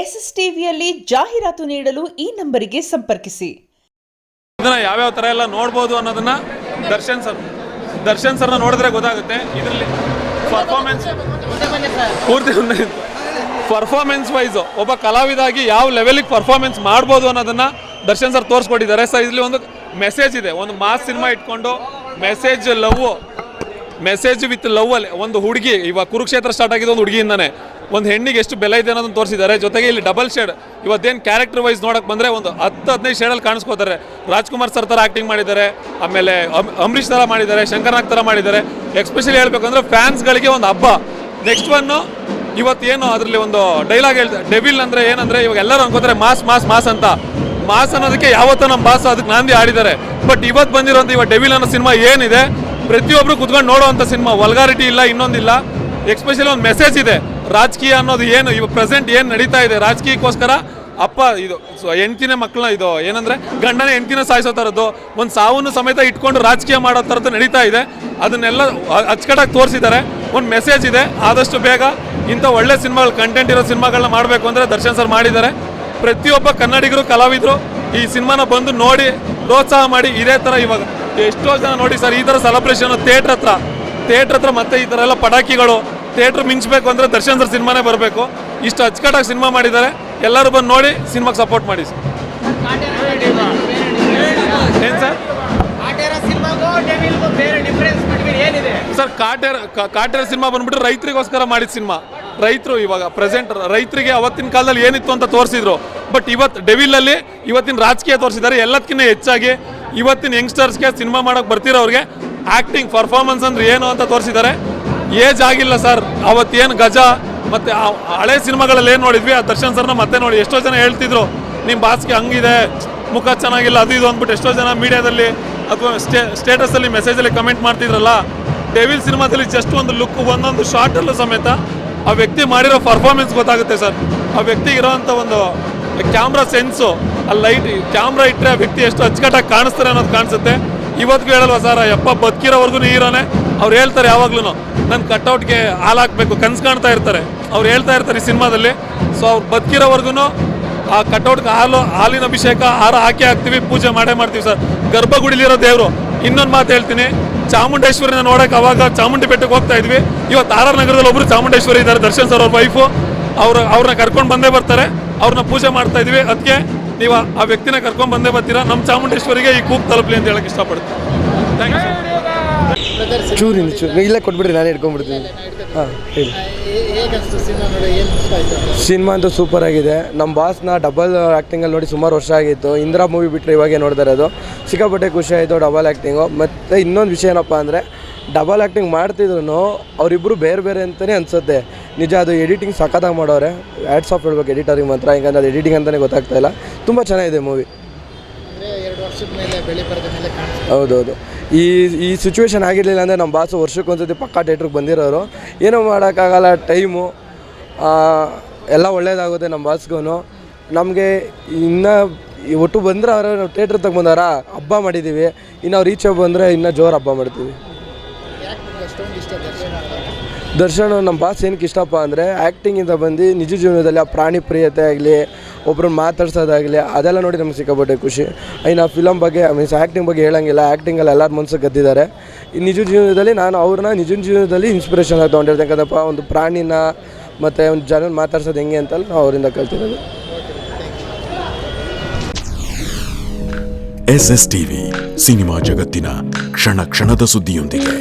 SSTVಯಲ್ಲಿ ಜಾಹೀರಾತು ನೀಡಲು ಈ ನಂಬರಿಗೆ ಸಂಪರ್ಕಿಸಿ. ಇದನ್ನ ಯಾವ್ಯಾವ ಥರ ಎಲ್ಲ ನೋಡ್ಬೋದು ಅನ್ನೋದನ್ನ ದರ್ಶನ್ ಸರ್ನ ನೋಡಿದ್ರೆ ಗೊತ್ತಾಗುತ್ತೆ. ಇದರಲ್ಲಿ ಪರ್ಫಾರ್ಮೆನ್ಸ್ ವೈಸು ಒಬ್ಬ ಕಲಾವಿದಾಗಿ ಯಾವ ಲೆವೆಲಿಗೆ ಪರ್ಫಾರ್ಮೆನ್ಸ್ ಮಾಡ್ಬೋದು ಅನ್ನೋದನ್ನ ದರ್ಶನ್ ಸರ್ ತೋರಿಸ್ಕೊಟ್ಟಿದ್ದಾರೆ. ಸರ್ ಇದರಲ್ಲಿ ಒಂದು ಮೆಸೇಜ್ ಇದೆ, ಒಂದು ಮಾಸ್ ಸಿನಿಮಾ ಇಟ್ಕೊಂಡು ಮೆಸೇಜ್ ವಿತ್ ಲವ್ ಅಲ್ಲಿ ಒಂದು ಹುಡುಗಿ, ಇವಾಗ ಕುರುಕ್ಷೇತ್ರ ಸ್ಟಾರ್ಟ್ ಆಗಿದ್ದು ಒಂದು ಹುಡುಗಿಯಿಂದಾನೆ ಒಂದು ಹೆಣ್ಣಿಗೆ ಎಷ್ಟು ಬೆಲೆ ಇದೆ ಅನ್ನೋದನ್ನ ತೋರಿಸಿದ್ದಾರೆ. ಜೊತೆಗೆ ಇಲ್ಲಿ ಡಬಲ್ ಶೇಡ್, ಇವತ್ತೇನು ಕ್ಯಾರೆಕ್ಟರ್ ವೈಸ್ ನೋಡಕ್ಕೆ ಬಂದರೆ ಒಂದು 10-15 ಶೇಡಲ್ಲಿ ಕಾಣಿಸ್ಕೋತಾರೆ. ರಾಜ್ಕುಮಾರ್ ಸರ್ ಥರ ಆ್ಯಕ್ಟಿಂಗ್ ಮಾಡಿದ್ದಾರೆ, ಆಮೇಲೆ ಅಂಬರೀಷ್ ಥರ ಮಾಡಿದ್ದಾರೆ, ಶಂಕರ್ನಾಗ್ ಥರ ಮಾಡಿದ್ದಾರೆ. ಎಕ್ಸ್ಪೆಷಲಿ ಹೇಳ್ಬೇಕಂದ್ರೆ ಫ್ಯಾನ್ಸ್ಗಳಿಗೆ ಒಂದು ಹಬ್ಬ. ನೆಕ್ಸ್ಟ್ ಒನ್ನು ಇವತ್ತೇನು ಅದರಲ್ಲಿ ಒಂದು ಡೈಲಾಗ್ ಹೇಳ್ತಾರೆ, ಡೆವಿಲ್ ಅಂದರೆ ಏನಂದರೆ ಇವಾಗ ಎಲ್ಲರೂ ಅನ್ಕೋತಾರೆ ಮಾಸ್ ಮಾಸ್ ಮಾಸ್ ಅಂತ. ಮಾಸ್ ಅನ್ನೋದಕ್ಕೆ ಯಾವತ್ತೂ ನಮ್ಮ ಬಾಸ್ ಅದಕ್ಕೆ ನಾಂದಿ ಆಡಿದ್ದಾರೆ. ಬಟ್ ಇವತ್ತು ಬಂದಿರೋಂಥ ಇವಾಗ ಡೆವಿಲ್ ಅನ್ನೋ ಸಿನಿಮಾ ಏನಿದೆ, ಪ್ರತಿಯೊಬ್ಬರು ಕುತ್ಕೊಂಡು ನೋಡೋವಂಥ ಸಿನಿಮಾ. ವಲ್ಗಾರಿಟಿ ಇಲ್ಲ, ಇನ್ನೊಂದಿಲ್ಲ. ಎಕ್ಸ್ಪೆಷಲಿ ಒಂದು ಮೆಸೇಜ್ ಇದೆ. ರಾಜಕೀಯ ಅನ್ನೋದು ಏನು ಇವಾಗ ಪ್ರೆಸೆಂಟ್ ಏನು ನಡೀತಾ ಇದೆ, ರಾಜಕೀಯಕ್ಕೋಸ್ಕರ ಅಪ್ಪ ಇದು ಹೆಂಡ್ತಿನೇ ಮಕ್ಕಳನ್ನ ಇದು ಏನಂದರೆ ಗಂಡನೇ ಹೆಂಡ್ತಿನ ಸಾಯಿಸೋ ಥರದ್ದು, ಒಂದು ಸಾವನ್ನು ಸಮೇತ ಇಟ್ಕೊಂಡು ರಾಜಕೀಯ ಮಾಡೋ ಥರದ್ದು ನಡೀತಾ ಇದೆ. ಅದನ್ನೆಲ್ಲ ಅಚ್ಚುಕಟ್ಟಾಗಿ ತೋರಿಸಿದ್ದಾರೆ. ಒಂದು ಮೆಸೇಜ್ ಇದೆ. ಆದಷ್ಟು ಬೇಗ ಇಂಥ ಒಳ್ಳೆ ಸಿನಿಮಾಗಳು, ಕಂಟೆಂಟ್ ಇರೋ ಸಿನಿಮಾಗಳನ್ನ ಮಾಡಬೇಕು ಅಂದರೆ ದರ್ಶನ್ ಸರ್ ಮಾಡಿದ್ದಾರೆ. ಪ್ರತಿಯೊಬ್ಬ ಕನ್ನಡಿಗರು, ಕಲಾವಿದರು ಈ ಸಿನಿಮಾನ ಬಂದು ನೋಡಿ ಪ್ರೋತ್ಸಾಹ ಮಾಡಿ. ಇದೇ ಥರ ಇವಾಗ ಎಷ್ಟೋ ಜನ ನೋಡಿ ಸರ್, ಈ ಥರ ಸೆಲೆಬ್ರೇಷನ್ ಥಿಯೇಟ್ರ್ ಹತ್ರ ಮತ್ತೆ ಈ ಥರ ಎಲ್ಲ ಪಟಾಕಿಗಳು, ಥಿಯೇಟ್ರ್ ಮಿಂಚಬೇಕು ಅಂದರೆ ದರ್ಶನ್ ಸರ್ ಸಿನಿಮಾನೇ ಬರಬೇಕು. ಇಷ್ಟು ಅಚ್ಚುಕಟ್ಟಾಗಿ ಸಿನಿಮಾ ಮಾಡಿದ್ದಾರೆ. ಎಲ್ಲರೂ ಬಂದು ನೋಡಿ ಸಿನಿಮಾಗೆ ಸಪೋರ್ಟ್ ಮಾಡಿ ಸರ್. ಏನು ಸರ್ ಸರ್ ಕಾಟೇರ ಸಿನಿಮಾ ಬಂದ್ಬಿಟ್ಟು ರೈತರಿಗೋಸ್ಕರ ಮಾಡಿದ ಸಿನಿಮಾ. ರೈತರು ಇವಾಗ ಪ್ರೆಸೆಂಟ್ ರೈತರಿಗೆ ಅವತ್ತಿನ ಕಾಲದಲ್ಲಿ ಏನಿತ್ತು ಅಂತ ತೋರಿಸಿದ್ರು. ಬಟ್ ಇವತ್ತು ಡೆವಿಲಲ್ಲಿ ಇವತ್ತಿನ ರಾಜಕೀಯ ತೋರಿಸಿದ್ದಾರೆ. ಎಲ್ಲದಕ್ಕಿಂತ ಹೆಚ್ಚಾಗಿ ಇವತ್ತಿನ ಯಂಗ್ಸ್ಟರ್ಸ್ಗೆ ಸಿನಿಮಾ ಮಾಡೋಕ್ಕೆ ಬರ್ತಿರೋರಿಗೆ ಆ್ಯಕ್ಟಿಂಗ್ ಪರ್ಫಾರ್ಮೆನ್ಸ್ ಅಂದ್ರೆ ಏನು ಅಂತ ತೋರಿಸಿದ್ದಾರೆ. ಏಜ್ ಆಗಿಲ್ಲ ಸರ್. ಅವತ್ತೇನು ಗಜ ಮತ್ತು ಹಳೆ ಸಿನಿಮಾಗಳಲ್ಲಿ ಏನು ನೋಡಿದ್ವಿ, ಆ ದರ್ಶನ್ ಸರ್ನ ಮತ್ತೆ ನೋಡಿ. ಎಷ್ಟೋ ಜನ ಹೇಳ್ತಿದ್ರು ನಿಮ್ಮ ಬಾಸ್ಗೆ ಹಂಗಿದೆ, ಮುಖ ಚೆನ್ನಾಗಿಲ್ಲ, ಅದು ಇದು ಅಂದ್ಬಿಟ್ಟು ಎಷ್ಟೋ ಜನ ಮೀಡಿಯಾದಲ್ಲಿ ಅಥವಾ ಸ್ಟೇಟಸಲ್ಲಿ ಮೆಸೇಜಲ್ಲಿ ಕಮೆಂಟ್ ಮಾಡ್ತಿದ್ರಲ್ಲ. ಡೆವಿಲ್ ಸಿನಿಮಾದಲ್ಲಿ ಜಸ್ಟ್ ಒಂದು ಲುಕ್, ಒಂದೊಂದು ಶಾರ್ಟಲ್ಲೂ ಸಮೇತ ಆ ವ್ಯಕ್ತಿ ಮಾಡಿರೋ ಪರ್ಫಾರ್ಮೆನ್ಸ್ ಗೊತ್ತಾಗುತ್ತೆ ಸರ್. ಆ ವ್ಯಕ್ತಿಗೆ ಇರೋವಂಥ ಒಂದು ಕ್ಯಾಮ್ರಾ ಸೆನ್ಸು, ಆ ಲೈಟ್ ಕ್ಯಾಮ್ರಾ ಇಟ್ಟರೆ ಆ ವ್ಯಕ್ತಿ ಎಷ್ಟು ಅಚ್ಚುಕಟ್ಟಾಗಿ ಕಾಣಿಸ್ತಾರೆ ಅನ್ನೋದು ಕಾಣಿಸುತ್ತೆ. ಇವತ್ತಿಗೂ ಹೇಳಲ್ವ ಸರ್, ಯಪ್ಪ ಬದುಕಿರೋವರೆಗೂ ಹೀರೋನೇ. ಅವ್ರು ಹೇಳ್ತಾರೆ ಯಾವಾಗ್ಲೂ ನನ್ನ ಕಟ್ಔಟ್ಗೆ ಹಾಲು ಹಾಕಬೇಕು ಕನ್ಸು ಕಾಣ್ತಾ ಇರ್ತಾರೆ. ಅವ್ರು ಹೇಳ್ತಾ ಇರ್ತಾರೆ ಈ ಸಿನಿಮಾದಲ್ಲಿ. ಸೊ ಅವ್ರು ಬದುಕಿರೋವರೆಗೂ ಆ ಕಟ್ಔಟ್ಗೆ ಹಾಲಿನ ಅಭಿಷೇಕ ಹಾಕಿ ಹಾಕ್ತೀವಿ, ಪೂಜೆ ಮಾಡೇ ಮಾಡ್ತೀವಿ ಸರ್. ಗರ್ಭಗುಡಿಲಿರೋ ದೇವರು. ಇನ್ನೊಂದು ಮಾತು ಹೇಳ್ತೀನಿ, ಚಾಮುಂಡೇಶ್ವರಿನ ನೋಡೋಕೆ ಅವಾಗ ಚಾಮುಂಡಿ ಬೆಟ್ಟಕ್ಕೆ ಹೋಗ್ತಾ ಇದ್ವಿ. ಇವತ್ತು RR ನಗರದಲ್ಲಿ ಒಬ್ಬರು ಚಾಮುಂಡೇಶ್ವರಿ ಇದ್ದಾರೆ, ದರ್ಶನ್ ಸರ್ ಅವ್ರ ವೈಫು. ಅವ್ರನ್ನ ಕರ್ಕೊಂಡು ಬಂದೇ ಬರ್ತಾರೆ. ಅವ್ರನ್ನ ಪೂಜೆ ಮಾಡ್ತಾ ಇದ್ವಿ. ಅದಕ್ಕೆ ನೀವು ಆ ವ್ಯಕ್ತಿನ ಕರ್ಕೊಂಡು ಬಂದೇ ಬರ್ತೀರಾ. ನಮ್ಮ ಚಾಮುಂಡೇಶ್ವರಿಗೆ ಈ ಕೂಗು ತಲುಪಲಿ ಅಂತ ಹೇಳಕ್ಕೆ ಇಷ್ಟಪಡ್ತೀನಿ. Thank you sir. ಚೂರು ಇಲ್ಲೇ ಕೊಟ್ಬಿಡ್ರಿ, ನಾನೇ ಇಟ್ಕೊಂಡ್ಬಿಡ್ತೀನಿ. ಹಾಂ ಹೇಳಿ. ಸಿನಿಮಾ ಅಂತೂ ಸೂಪರ್ ಆಗಿದೆ. ನಮ್ಮ ಬಾಸ್ನ ಡಬಲ್ ಆ್ಯಕ್ಟಿಂಗಲ್ಲಿ ನೋಡಿ ಸುಮಾರು ವರ್ಷ ಆಗಿತ್ತು. ಇಂದಿರಾ ಮೂವಿ ಬಿಟ್ಟರೆ ಇವಾಗೇ ನೋಡ್ತಾ ಇರೋದು. ಸಿಕ್ಕಾಪಟ್ಟೆ ಖುಷಿ ಆಯಿತು ಡಬಲ್ ಆ್ಯಕ್ಟಿಂಗು. ಮತ್ತು ಇನ್ನೊಂದು ವಿಷಯ ಏನಪ್ಪ ಅಂದರೆ, ಡಬಲ್ ಆ್ಯಕ್ಟಿಂಗ್ ಮಾಡ್ತಿದ್ರು ಅವರಿಬ್ಬರು ಬೇರೆ ಬೇರೆ ಅಂತಲೇ ಅನಿಸುತ್ತೆ. ನಿಜ, ಅದು ಎಡಿಟಿಂಗ್ ಸಖತ್ತಾಗಿ ಮಾಡೋರೆ. ಹ್ಯಾಟ್ಸ್ ಆಫ್ ಹೇಳ್ಬೇಕು ಎಡಿಟರಿಗೆ ಮಾತ್ರ. ಹಿಂಗಂದ್ರೆ ಅದು ಎಡಿಟಿಂಗ್ ಅಂತಲೇ ಗೊತ್ತಾಗ್ತಾ ಇಲ್ಲ. ತುಂಬ ಚೆನ್ನಾಗಿದೆ ಮೂವಿ. ಹೌದೌದು. ಈ ಸಿಚುವೇಶನ್ ಆಗಿರಲಿಲ್ಲ ಅಂದರೆ ನಮ್ಮ ಬಾಸು ವರ್ಷಕ್ಕೊಂದ್ಸತಿ ಪಕ್ಕಾ ಥಿಯೇಟ್ರಿಗೆ ಬಂದಿರೋರು. ಏನೂ ಮಾಡೋಕ್ಕಾಗಲ್ಲ, ಟೈಮು ಎಲ್ಲ ಒಳ್ಳೇದಾಗುತ್ತೆ ನಮ್ಮ ಬಾಸ್ಗೂ. ನಮಗೆ ಇನ್ನೂ ಒಟ್ಟು ಬಂದರೆ ಅವರು ಥಿಯೇಟ್ರ್ ತಗೊಂಬಂದಾರ ಹಬ್ಬ ಮಾಡಿದ್ದೀವಿ. ಇನ್ನು ಅವ್ರು ಈಚೆ ಬಂದರೆ ಇನ್ನೂ ಜೋರು ಹಬ್ಬ ಮಾಡ್ತೀವಿ. ದರ್ಶನ್ ನಮ್ಮ ಬಾಸ್ ಏನಕ್ಕೆ ಇಷ್ಟಪ್ಪ ಅಂದರೆ, ಆ್ಯಕ್ಟಿಂಗಿಂದ ಬಂದು ನಿಜ ಜೀವನದಲ್ಲಿ ಆ ಪ್ರಾಣಿ ಪ್ರಿಯತೆ ಆಗಲಿ, ಒಬ್ರನ್ನ ಮಾತಾಡ್ಸೋದಾಗಲಿ, ಅದೆಲ್ಲ ನೋಡಿ ನಮ್ಗೆ ಸಿಕ್ಕಾಪಟ್ಟೆ ಖುಷಿ. ಇನ್ನು ಫಿಲಮ್ ಬಗ್ಗೆ ಮೀನ್ಸ್ ಆ್ಯಕ್ಟಿಂಗ್ ಬಗ್ಗೆ ಹೇಳೋಂಗಿಲ್ಲ. ಆ್ಯಕ್ಟಿಂಗಲ್ಲಿ ಎಲ್ಲರ ಮನಸ್ಸು ಗೆದ್ದಿದ್ದಾರೆ. ಈ ನಿಜ ಜೀವನದಲ್ಲಿ ನಾನು ಅವ್ರನ್ನ ನಿಜ ಜೀವನದಲ್ಲಿ ಇನ್ಸ್ಪಿರೇಷನ್ ಆಗಿ ತೊಗೊಂಡಿರ್ತೀನಿ. ಯಾಕಂದಪ್ಪ ಒಂದು ಪ್ರಾಣಿನ ಮತ್ತು ಒಂದು ಜನ ಮಾತಾಡ್ಸೋದು ಹೆಂಗೆ ಅಂತಲ್ಲ ನಾವು ಅವರಿಂದ ಕಲ್ತಿರೋದು. SSTV ಸಿನಿಮಾ ಜಗತ್ತಿನ ಕ್ಷಣ ಕ್ಷಣದ ಸುದ್ದಿಯೊಂದಿಗೆ.